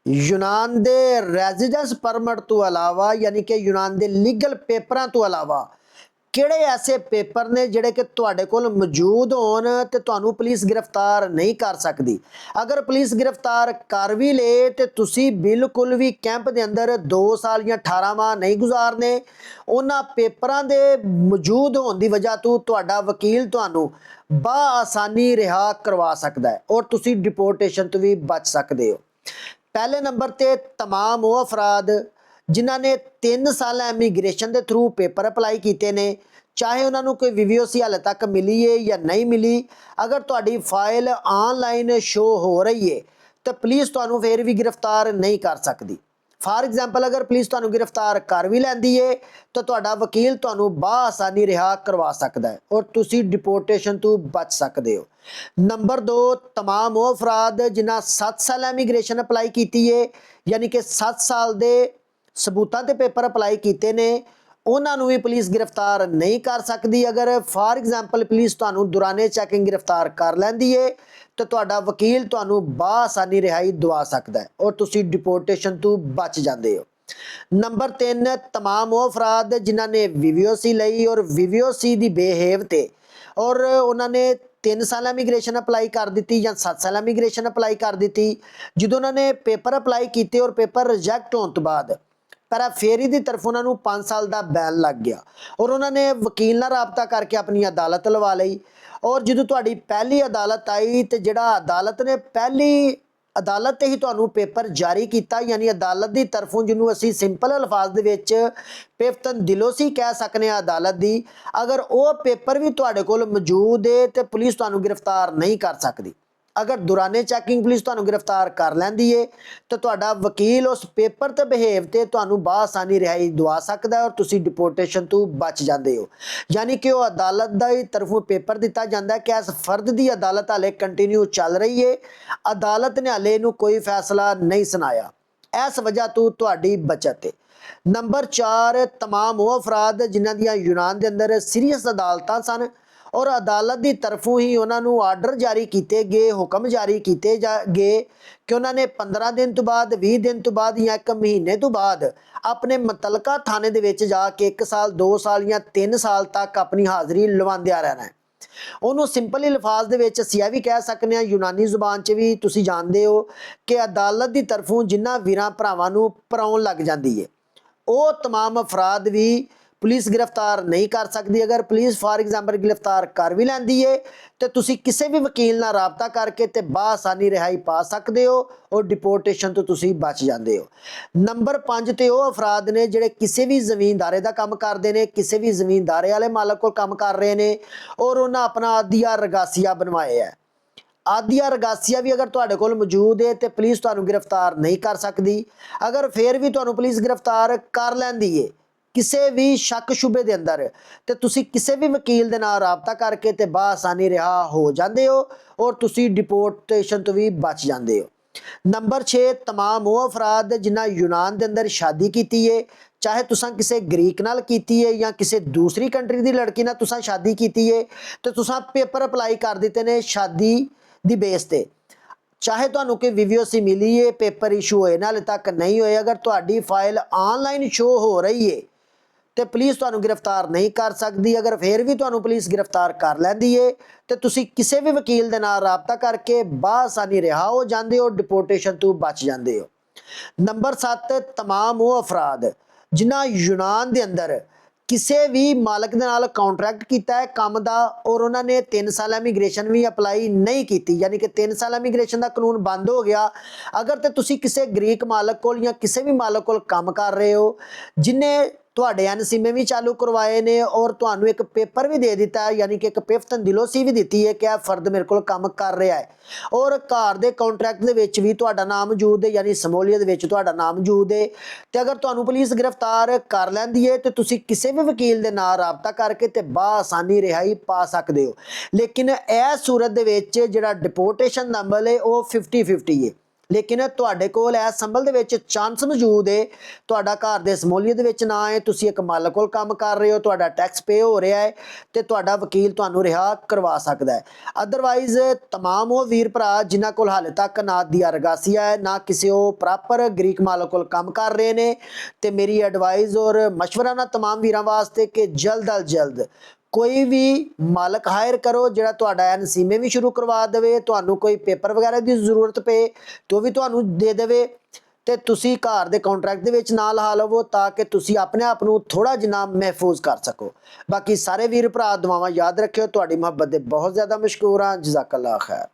यूनान दे residence permit तो अलावा यानी कि यूनान दे लीगल पेपरां तो अलावा किहड़े ऐसे पेपर ने जिहड़े कि तुहाडे कोल मौजूद होण ते तुहानूं पुलिस गिरफ्तार नहीं कर सकदी। अगर पुलिस गिरफ्तार कर भी ले ते तुसीं बिल्कुल भी कैंप दे अंदर 2 साल या 18 माह नहीं गुजारने। उन्हां पेपरां दे मौजूद होण दी वजह तो तुहाडा वकील तुहानूं आसानी रिहा करवा सकदा है और तुसीं डिपोर्टेशन तो भी बच सकदे हो। पहले नंबर ते तमाम वो अफराद जिन्हां ने 3 साल इमीग्रेशन के थ्रू पेपर अपलाई किए ने, चाहे उन्होंने कोई VVOC हाले तक मिली है या नहीं मिली, अगर तुहाडी फाइल ऑनलाइन शो हो रही है तो पुलिस तुहानूं फिर भी गिरफ्तार नहीं कर सकती। फॉर एग्जाम्पल अगर पुलिस तुहानूं गिरफ्तार कर भी लैंदी है तो तुहाडा वकील तुहानूं आसानी रिहा करवा सकता है और तुसीं डिपोर्टेशन तो बच सकते हो। नंबर 2, तमाम वो अफराद जिन्हां 7 साल इमीग्रेशन अपलाई की है यानी कि 7 साल के सबूतों के पेपर अपलाई किए ने, उन्होंने भी पुलिस गिरफ्तार नहीं कर सकती। अगर फॉर एग्जाम्पल पुलिस तुहानूं दौराने चैकिंग गिरफ्तार कर लैंदी है तो तुहाडा वकील तुहानूं आसानी रिहाई दवा सकता है और तुसीं डिपोर्टेशन तो बच जाते हो। नंबर 3, तमाम वो अफराद जिन्हां ने VVOC लई और VVOC की बेहेव ते और उन्होंने 3 साल इमीग्रेशन अपलाई कर दी या 7 साल इमीग्रेशन अपलाई कर दी, जो उन्होंने पेपर अपलाई किए और पेपर रिजैक्ट होने तो बाद पर फेरी की तरफ उन्होंने 5 साल का बैन लग गया और उन्होंने वकील नाल राबता करके अपनी अदालत लवा ली। और जो तुहाडी पहली अदालत आई तो जिहड़ा अदालत ने पहली अदालत ही तुहानूं पेपर जारी किया, यानी अदालत की तरफों जिन्होंने असीं सिंपल अल्फाज दे विच पेफतन दिलोसी कह सकने अदालत की, अगर वो पेपर भी तुहाडे कोल मौजूद है तो पुलिस तुहानूं गिरफ्तार नहीं कर सकती। अगर दौराने चैकिंग पुलिस तुहानूं गिरफ्तार कर लैंदी है तो तुहाडा वकील उस पेपर ते बिहेव ते तुहानूं आसानी रिहाई दवा सकदा है और तुसीं डिपोर्टेशन तो बच जाते हो। यानी कि वो अदालत की तरफों पेपर दिता जाता है कि इस फर्द की अदालत हाले कंटिन्यू चल रही है, अदालत ने हाले इनूं कोई फैसला नहीं सुनाया, इस वजह तो तुहाडी बचत है। नंबर 4, तमाम वो अफराद जिन्हां दियां यूनान के अंदर सीरीयस अदालतां सन और अदालत की तरफों ही उन्होंने आर्डर जारी किए गए, हुक्म जारी किए गए कि उन्होंने 15 दिन तो बाद, 20 दिन तो बाद या 1 महीने तो बाद अपने मुतलका थाने दे विच जाके 1 साल, 2 साल या 3 साल तक अपनी हाज़री लवांदिया रहना है। उन्होंने सिंपल ही लिफाज दे विच असीं भी कह सकते हैं, यूनानी जुबान च भी तुसीं जानते हो कि अदालत की तरफों जिन्हां वीरां भरावां नूं पराउण लग जाती है वो तमाम अफराद भी पुलिस गिरफ्तार नहीं कर सकती। अगर पुलिस फॉर एग्जाम्पल गिरफ्तार कर भी लैंदी है तो तुसीं किसी भी वकील नाल राबता करके ते आसानी रिहाई पा सकते हो और डिपोर्टेशन तो तुसीं बच जाते हो। नंबर 5 ते वो अफराद ने जिहड़े किसी भी जमीनदारे का काम करते हैं, किसी भी जमीनदारे वाले मालक को काम कर रहे हैं और उन्हें अपना आदिया रगासिया बनवाया है। आदिया रगासिया भी अगर तुहाडे कोल मौजूद है तो पुलिस तुहानूं गिरफ्तार नहीं कर सकती। अगर फिर भी तुहानूं पुलिस गिरफ्तार कर लैंदी है किसी भी शक शुबे के अंदर तो तुसीं किसी भी वकील के नाल राबता करके ते आसानी रिहा हो जाते हो और तुसीं डिपोर्टेशन तो भी बच जाते हो। नंबर 6, तमाम वो अफराद जिन्हां यूनान के अंदर शादी की है, चाहे तुसां किसी ग्रीक नाल कीती है या किसी दूसरी कंट्री की लड़की नाल तुसां शादी की है तो तुसां पेपर अपलाई कर दिते ने शादी दी बेस ते, चाहे तुहानूं कोई VVOC मिली है, पेपर इशू होए ना हाले तक नहीं होए, अगर तुहाडी फाइल ऑनलाइन शो हो रही है तो पुलिस तुहानूं गिरफ्तार नहीं कर सकती। अगर फिर भी तुहानूं पुलिस गिरफ्तार कर लैंदी है तो तुसीं किसी भी वकील के नाल राबता करके आसानी रिहा हो जाते हो, डिपोर्टेशन तो बच जाते हो। नंबर 7, तमाम वो अफराद जिन्हां यूनान के अंदर किसी भी मालक के नाल कॉन्ट्रैक्ट किया है काम का और उन्होंने 3 साल इमीग्रेशन भी अपलाई नहीं की, यानी कि 3 साल इमीग्रेशन का कानून बंद हो गया। अगर तो तुसीं किसी ग्रीक मालक को या किसी भी मालक को काम कर रहे हो जिन्हें तुहाडे NCME भी चालू करवाए ने और तुहानूं एक पेपर भी दे दिता है, यानी कि एक पेफतन दिलोसी भी दी है कि फर्द मेरे को काम कर रहा है और घर के कॉन्ट्रैक्ट दे विच भी तुहाडा नाम मौजूद है, यानी समूलियत विच तुहाडा नाम मौजूद है। तो अगर तुहानूं पुलिस गिरफ्तार कर लैंदी है तो तुसीं किसी भी वकील के नाल राबता करके ते आसानी रिहाई पा सकते हो। लेकिन इस सूरत दे विच जिहड़ा डिपोर्टेशन दा अमल है वो 50-50 है, ਲੇਕਿਨ ਤੁਹਾਡੇ ਕੋਲ ਇਸ ਸੰਭਲ ਦੇ ਵਿੱਚ ਚਾਂਸ ਮੌਜੂਦ ਹੈ, ਤੁਹਾਡਾ ਘਰ ਦੇ ਸਮੂਲੀਅਤ ਵਿੱਚ ਨਾ ਹੈ, ਤੁਸੀਂ ਇੱਕ ਮਾਲਕ ਕੋਲ ਕੰਮ ਕਰ ਰਹੇ ਹੋ, ਤੁਹਾਡਾ ਟੈਕਸ ਪੇ ਹੋ ਰਿਹਾ ਹੈ ਤੇ ਤੁਹਾਡਾ ਵਕੀਲ ਤੁਹਾਨੂੰ ਰਿਹਾ ਕਰਵਾ ਸਕਦਾ ਹੈ। ਅਦਰਵਾਈਜ਼ तमाम ਉਹ ਵੀਰ ਭਰਾ ਜਿਨ੍ਹਾਂ ਕੋਲ ਹਾਲੇ ਤੱਕ ਨਾ ਦੀ ਅਰਗਾਸੀਆ ਹੈ, ਨਾ ਕਿਸੇ ਉਹ ਪ੍ਰੋਪਰ ਗ੍ਰੀਕ ਮਾਲਕ ਕੋਲ ਕੰਮ ਕਰ ਰਹੇ ਨੇ, ਤੇ ਮੇਰੀ ਐਡਵਾਈਸ ਔਰ ਮਸ਼ਵਰਾ ਨਾ तमाम ਵੀਰਾਂ ਵਾਸਤੇ ਕਿ ਜਲਦ ਅਜ ਜਲਦ ਕੋਈ ਵੀ ਮਾਲਕ ਹਾਇਰ ਕਰੋ ਜਿਹੜਾ ਤੁਹਾਡਾ ਨਸੀਮੇ ਵੀ ਸ਼ੁਰੂ ਕਰਵਾ ਦੇਵੇ, ਤੁਹਾਨੂੰ ਕੋਈ ਪੇਪਰ ਵਗੈਰਾ ਦੀ ਜ਼ਰੂਰਤ ਪਏ तो भी ਤੁਹਾਨੂੰ ਦੇ ਦੇਵੇ ਤੇ ਤੁਸੀਂ ਘਰ ਦੇ ਕੰਟਰੈਕਟ ਦੇ ਵਿੱਚ ਨਾਲ ਲਾ ਲਵੋ ਤਾਂ ਕਿ ਤੁਸੀਂ ਆਪਣੇ ਆਪ ਨੂੰ ਥੋੜਾ ਜਿਹਾ ਮਹਿਫੂਜ਼ ਕਰ ਸਕੋ। ਬਾਕੀ ਸਾਰੇ ਵੀਰ ਭਰਾ ਦੁਆਵਾਂ ਯਾਦ ਰੱਖਿਓ। ਤੁਹਾਡੀ ਮੁਹੱਬਤ ਦੇ ਬਹੁਤ ਜ਼ਿਆਦਾ ਮਸ਼ਕੂਰ ਹਾਂ। ਜਜ਼ਾਕੱਲਾ ਖੈਰ।